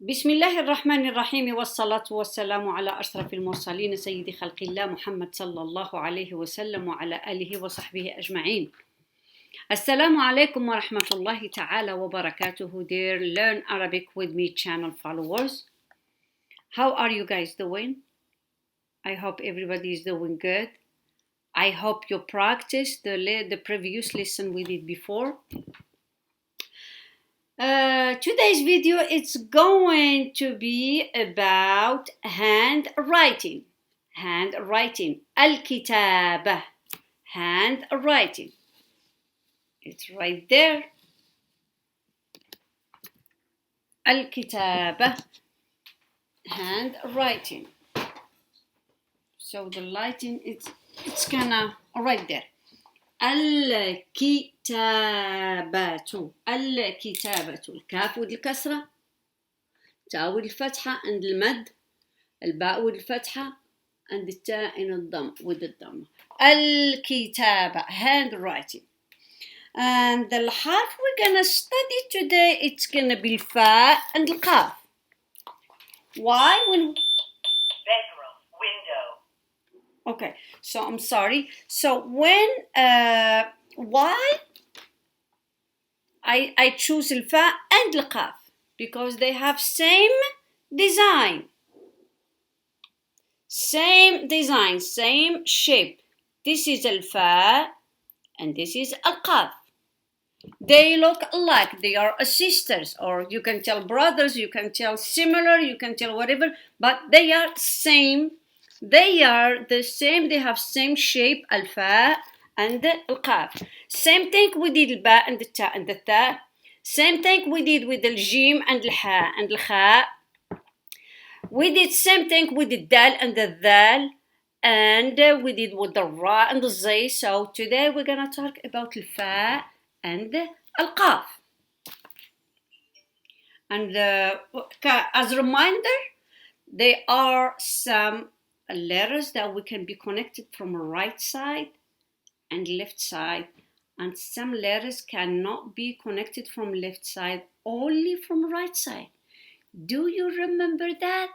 بسم الله الرحمن الرحيم والصلاة والسلام على أشرف المرسلين سيد خلق الله محمد صلى الله عليه وسلم وعلى آله وصحبه أجمعين. السلام عليكم ورحمة الله تعالى وبركاته. Dear Learn Arabic with Me channel followers, how are you guys doing? I hope everybody is doing good. I hope you practiced the previous lesson we did before. Today's video is going to be about handwriting. الكتابة. Handwriting. It's right there. الكتابة. Handwriting. So the lighting it's kinda right there. الكتابة. الكاف ود الكسرة، تاء ود الفتحة عند المد، الباء ود الفتحة عند التاء الضم ود الضمة. الكتابة handwriting. And the harf we're gonna study today it's gonna be الفاء and القاف. Why? When bedroom window. Okay, so I'm sorry. So when why I choose الفاء and القاف? Because they have same design, same shape. This is الفاء and this is القاف. They look alike. They are sisters, or you can tell brothers, you can tell similar, you can tell whatever, but they are same. They are the same. They have same shape. الفاء and القاف. Same thing we did الباء and the تاء and the تاء. Same thing we did with الجيم and الحاء and الخاء. We did same thing with the dal and the ذال, and we did with the ra and the zay. So today we're gonna talk about الفاء and القاف. And as a reminder, there are some letters that we can be connected from right side and left side, and some letters cannot be connected from left side, only from right side. Do you remember that?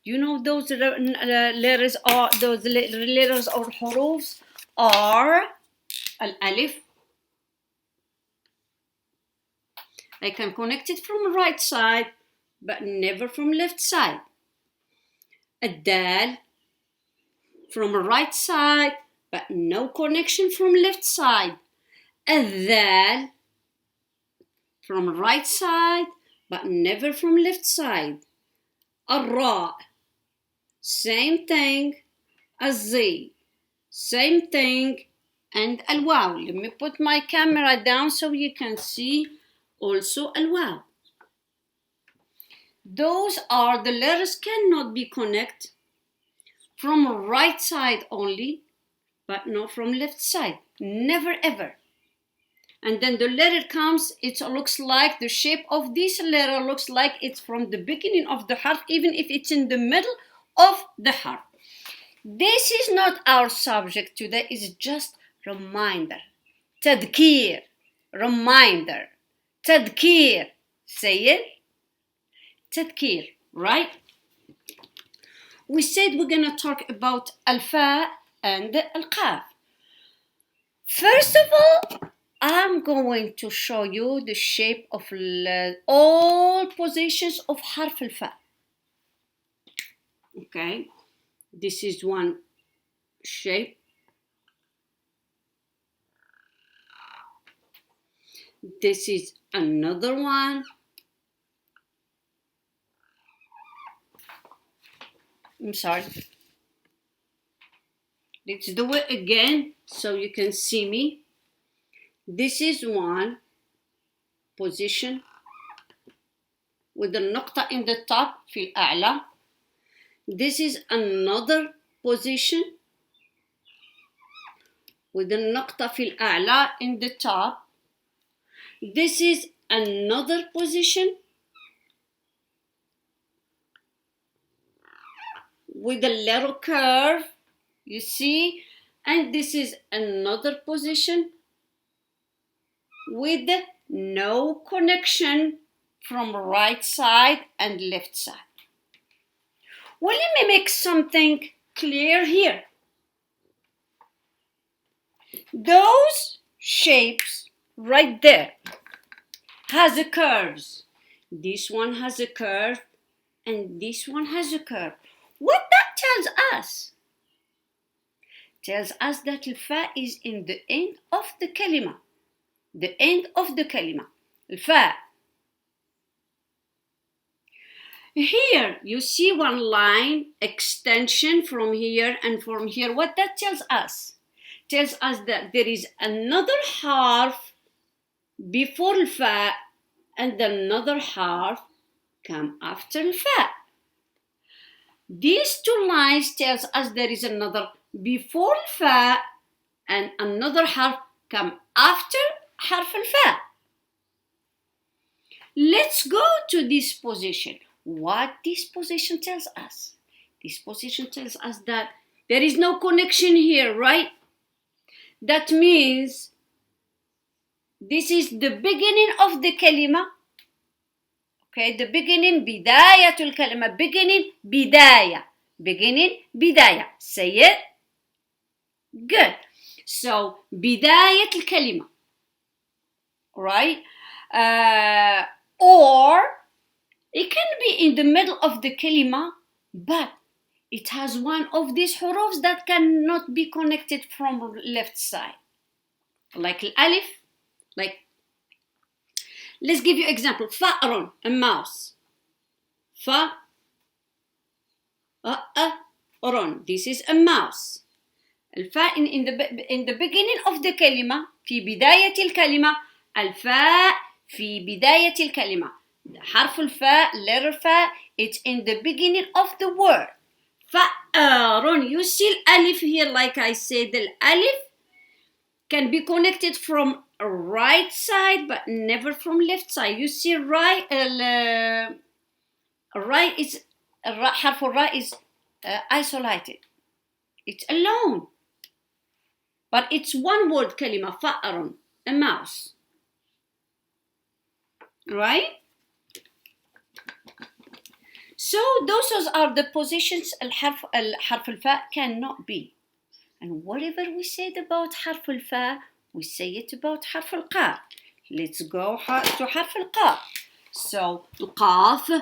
You know those letters or حروف are الألف. I can connect it from right side but never from left side. الدال from right side but no connection from left side. الذال from right side but never from left side. الراء same thing. الزي same thing. And الواو. Let me put my camera down so you can see also الواو. Those are the letters cannot be connected from right side only, but not from left side. Never ever. And then the letter comes, it looks like the shape of this letter looks like it's from the beginning of the harf, even if it's in the middle of the harf. This is not our subject today, it's just reminder. تذكير. Reminder. تذكير. Say it. تذكير, right? We said we're gonna talk about الفاء and القاف. First of all, I'm going to show you the shape of all positions of حرف الفاء. Okay, this is one shape. This is another one. I'm sorry. Let's do it again so you can see me. This is one position with the نقطة in the top في الأعلى. This is another position with the نقطة في الأعلى in the top. This is another position with a little curve, you see, and this is another position with no connection from right side and left side. Well, let me make something clear here. Those shapes right there has a curves. This one has a curve and this one has a curve. What that tells us? Tells us that الفاء is in the end of the kalima. The end of the kalima. الفاء. Here you see one line extension from here and from here. What that tells us? Tells us that there is another harf before الفاء and another harf come after الفاء. These two lines tells us there is another before الفاء and another harf come after حرف الفاء. Let's go to this position. What this position tells us? This position tells us that there is no connection here, right? That means this is the beginning of the kalima. Okay, the beginning, بداية الكلمة. Beginning, بداية. Beginning, بداية. Say it. Good. So, بداية الكلمة. Right? Or it can be in the middle of the kalima, but it has one of these hurufs that cannot be connected from left side. Like الألف, like, let's give you example. فأر, a mouse. فأر, this is a mouse. الفاء in the beginning of the kalima, في بداية الكلمة. الفاء في بداية الكلمة. حرف الفاء, letter فاء, it's in the beginning of the word. فأر, you see الألف here, like I said, the الألف can be connected from right side but never from left side. You see right, right is حرف الراء is isolated. It's alone. But it's one word كلمة. فأر, a mouse. Right? So those are the positions حرف الفاء cannot be. And whatever we said about حرف الفاء, we say it about حرف القاف. Let's go to حرف القاف. So القاف.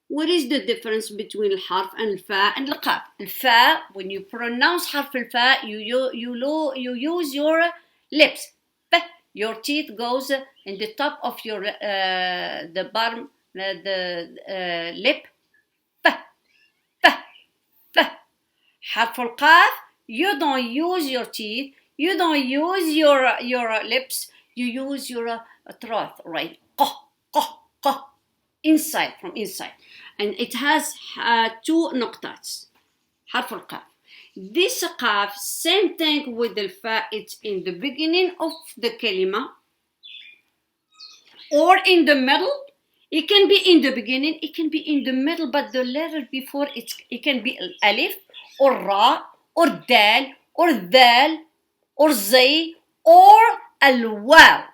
What is the difference between الحرف and الفاء and القاف? الفاء, when you pronounce حرف الفاء, you use your lips. Your teeth goes in the top of your the bottom, the lip. حرف القاف, you don't use your teeth, you don't use your lips, you use your throat, right? Inside, from inside. And it has two نقطات. حرف القاف. This قاف, same thing with the fa, it's in the beginning of the kalima or in the middle. It can be in the beginning, it can be in the middle, but the letter before it can be alif or ra or dal or dal or zay or al-waw.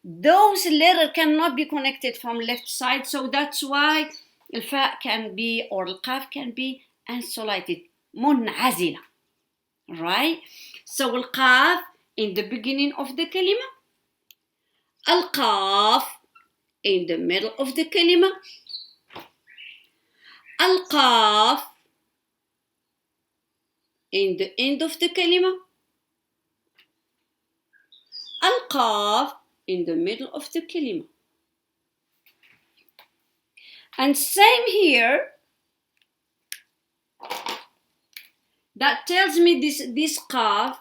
Those letters cannot be connected from left side, so that's why الفاء can be or القاف can be insulated, منعزلة. Right? So القاف in the beginning of the kalima, القاف in the middle of the kalima, القاف in the end of the kalima, القاف in the middle of the kalima. And same here, that tells me this قاف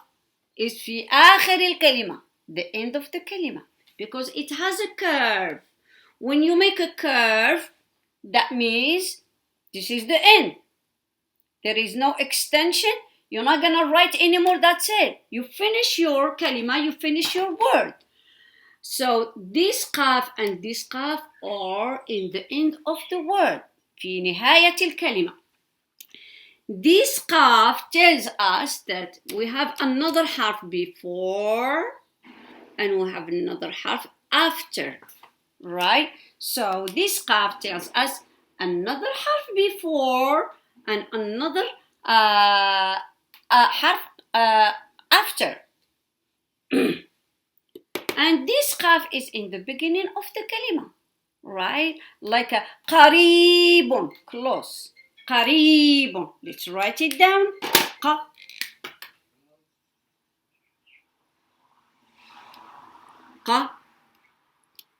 is في آخر الكلمة, the end of the kalima, because it has a curve. When you make a curve, that means this is the end. There is no extension. You're not gonna write anymore, that's it. You finish your kalima, you finish your word. So this قاف and this قاف are in the end of the word. في نهاية الكلمة. This قاف tells us that we have another half before and we have another half after. right? So this قاف tells us another حرف before and another حرف after. And this قاف is in the beginning of the كلمة, right? Like a قريب, close. قريب. Let's write it down.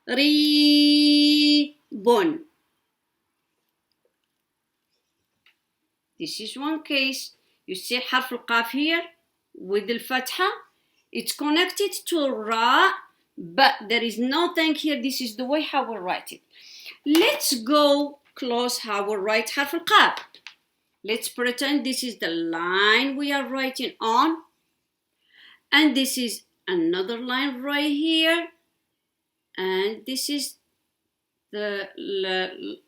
قريب. This is one case. You see حرف القاف here with الفتحة. It's connected to ra, but there is no thing here. This is the way how we write it. Let's go close how we write حرف القاف. Let's pretend this is the line we are writing on. And this is another line right here. And this is the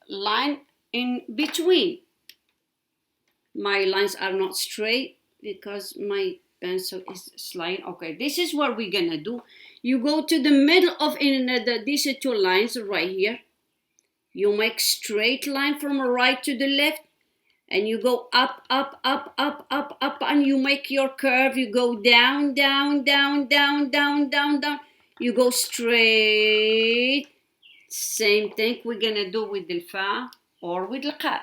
line in between. My lines are not straight because my pencil is sliding. Okay, this is what we're gonna do. You go to the middle of these two lines right here. You make straight line from right to the left, and you go up, up, up, up, up, up, and you make your curve. You go down, down, down, down, down, down, down. You go straight. Same thing we're gonna do with the fa or with the qaf.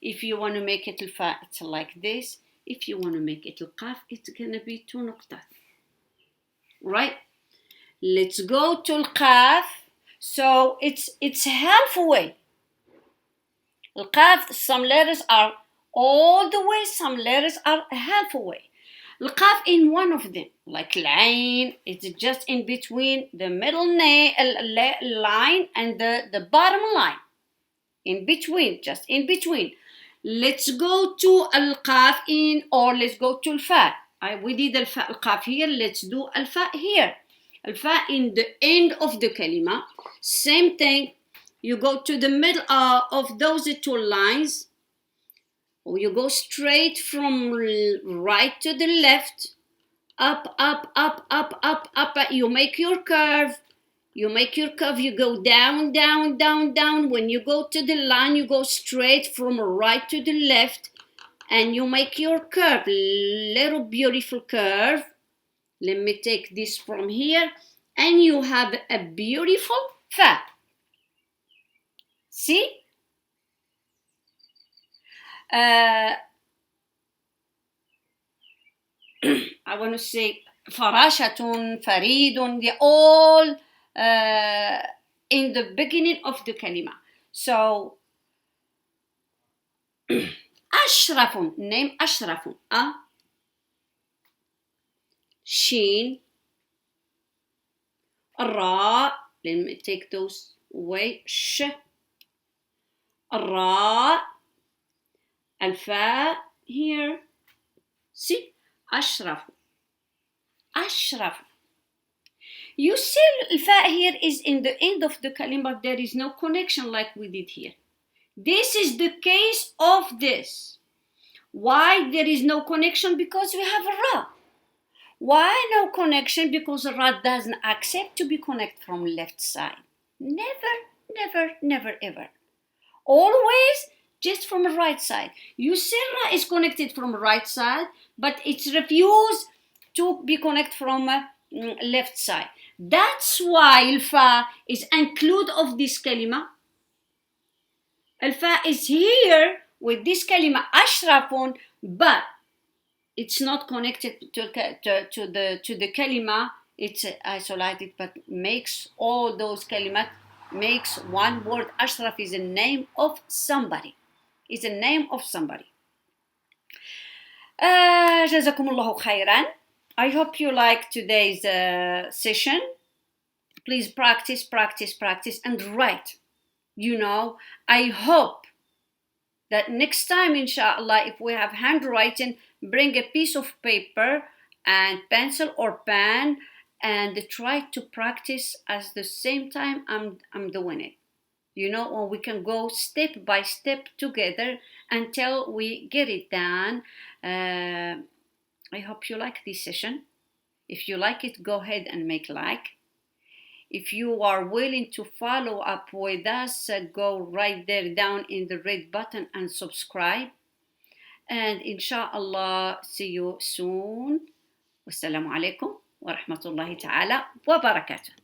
If you want to make it الفاء, it's like this. If you want to make it القاف, it's gonna be 2 نقطات. Right? Let's go to القاف. So it's halfway. القاف, some letters are all the way, some letters are halfway. القاف in one of them, like العين, it's just in between the middle line and the bottom line. In between, just in between. Let's go to القاف in, or let's go to الفاء. We did القاف here, let's do الفاء here. الفاء in the end of the كلمة. Same thing, you go to the middle of those two lines. Or you go straight from right to the left. Up, up, up, up, up, up. You make your curve. You make your curve, you go down, down, down, down. When you go to the line, you go straight from right to the left, and you make your curve, little beautiful curve. Let me take this from here, and you have a beautiful fa. See? I want to say فراشة, فريد, they're all in the beginning of the kalima. So أشرف, name أشرف, شين, الراء, let me take those away, ش, الراء, الفاء here, see, أشرف, أشرف. You see الفاء here is in the end of the kalima, there is no connection like we did here. This is the case of this. Why there is no connection? Because we have a ra. Why no connection? Because ra doesn't accept to be connected from left side. Never, never, never, ever. Always just from the right side. You see ra is connected from right side, but it's refused to be connected from left side. That's why الفا is included of this kalima. الفا is here with this kalima أشرف, but it's not connected to the kalima. It's isolated, but makes all those kalimat, makes one word. أشرف is a name of somebody. It's a name of somebody. جزاكم الله خيرا. I hope you like today's session. Please practice, practice, practice, and write. You know, I hope that next time, inshallah, if we have handwriting, bring a piece of paper and pencil or pen and try to practice at the same time I'm doing it. You know, or we can go step by step together until we get it done. I hope you like this session. If you like it, go ahead and make like. If you are willing to follow up with us, go right there down in the red button and subscribe. And inshallah, see you soon. Wassalamu alaikum wa rahmatullahi ta'ala wa barakatuh.